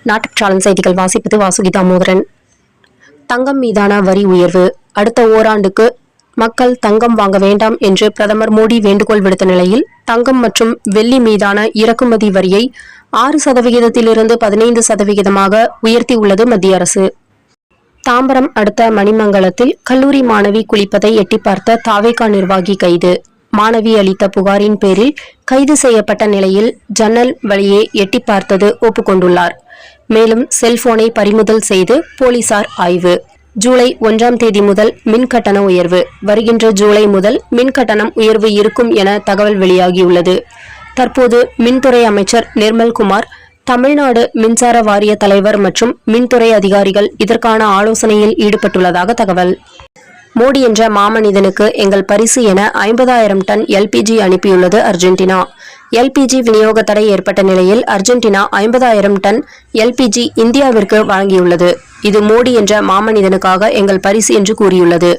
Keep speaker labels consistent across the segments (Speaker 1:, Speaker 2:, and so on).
Speaker 1: நாட்டுச்சாளன் செய்திகள் வாசிப்பது வாசுகி தாமோதரன். தங்கம் மீதான வரி உயர்வு. அடுத்த ஓராண்டுக்கு மக்கள் தங்கம் வாங்க வேண்டாம் என்று பிரதமர் மோடி வேண்டுகோள் விடுத்த நிலையில் தங்கம் மற்றும் வெள்ளி மீதான இறக்குமதி வரியை 6%-இருந்து 15%-ஆக உயர்த்தியுள்ளது மத்திய அரசு. தாம்பரம் அடுத்த மணிமங்கலத்தில் கல்லூரி மாணவி குளிப்பதை எட்டி பார்த்த தாவேகா நிர்வாகி கைது. மாணவி அளித்த புகாரின் பேரில் கைது செய்யப்பட்ட நிலையில் ஜன்னல் வழியே எட்டி பார்த்தது ஒப்புக்கொண்டுள்ளார். மேலும் செல்போனை பறிமுதல் செய்து போலீசார் ஆய்வு. ஜூலை 1ஆம் தேதி முதல் மின் கட்டண உயர்வு. வருகின்ற ஜூலை முதல் மின் கட்டணம் உயர்வு இருக்கும் என தகவல் வெளியாகியுள்ளது. தற்போது மின்துறை அமைச்சர் நிர்மல்குமார், தமிழ்நாடு மின்சார வாரிய தலைவர் மற்றும் மின்துறை அதிகாரிகள் இதற்கான ஆலோசனையில் ஈடுபட்டுள்ளதாக தகவல். மோடி என்ற மாமனிதனுக்கு எங்கள் பரிசு என 50,000 டன் LPG அனுப்பியுள்ளது அர்ஜென்டினா. LPG விநியோக தடை ஏற்பட்ட நிலையில் அர்ஜென்டினா 50,000 டன் LPG இந்தியாவிற்கு வழங்கியுள்ளது. இது மோடி என்ற மாமனிதனுக்காக எங்கள் பரிசு என்று கூறியுள்ளது.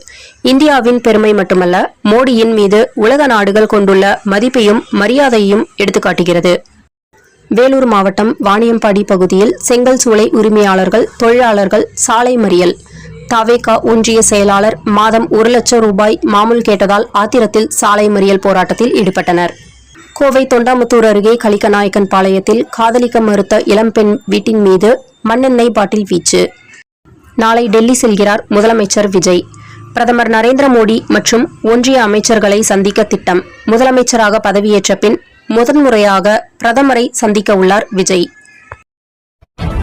Speaker 1: இந்தியாவின் பெருமை மட்டுமல்ல, மோடியின் மீது உலக நாடுகள் கொண்டுள்ள மதிப்பையும் மரியாதையையும் எடுத்துக்காட்டுகிறது. வேலூர் மாவட்டம் வாணியம்பாடி பகுதியில் செங்கல் சூளை உரிமையாளர்கள், தொழிலாளர்கள் சாலை மறியல். தாவேகா ஒன்றிய செயலாளர் மாதம் 1 லட்சம் ரூபாய் மாமூல் கேட்டதால் ஆத்திரத்தில் சாலை மறியல் போராட்டத்தில் ஈடுபட்டனர். கோவை தொண்டாமுத்தூர் அருகே கலிக்கநாயக்கன் பாளையத்தில் காதலிக்க மறுத்த இளம்பெண் வீட்டின் மீது மண்ணெண்ணெய் பாட்டில் வீச்சு. நாளை டெல்லி செல்கிறார் முதலமைச்சர் விஜய். பிரதமர் நரேந்திர மோடி மற்றும் ஒன்றிய அமைச்சர்களை சந்திக்க திட்டம். முதலமைச்சராக பதவியேற்ற பின் முதன்முறையாக பிரதமரை சந்திக்க உள்ளார் விஜய்.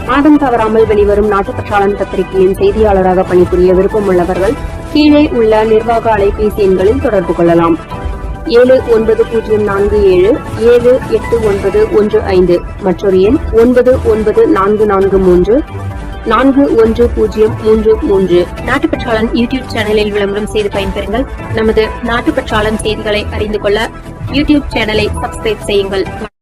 Speaker 1: மாதம் தவறாமல் வெளிவரும் நாட்டுப்பற்றாளன் பத்திரிகையின் செய்தியாளராக பணிபுரிய விருப்பம் உள்ளவர்கள் கீழே உள்ள நிர்வாக அலைபேசி எண்களில் தொடர்பு கொள்ளலாம். 7904478915 மற்றொரு எண் 9944341033. நாட்டுப்பற்றாளன் யூடியூப் சேனலில் விளம்பரம் செய்து பயன்பெறுங்கள். நமது நாட்டுப்பற்றாளன் செய்திகளை அறிந்து கொள்ள யூடியூப் சேனலை சப்ஸ்கிரைப் செய்யுங்கள்.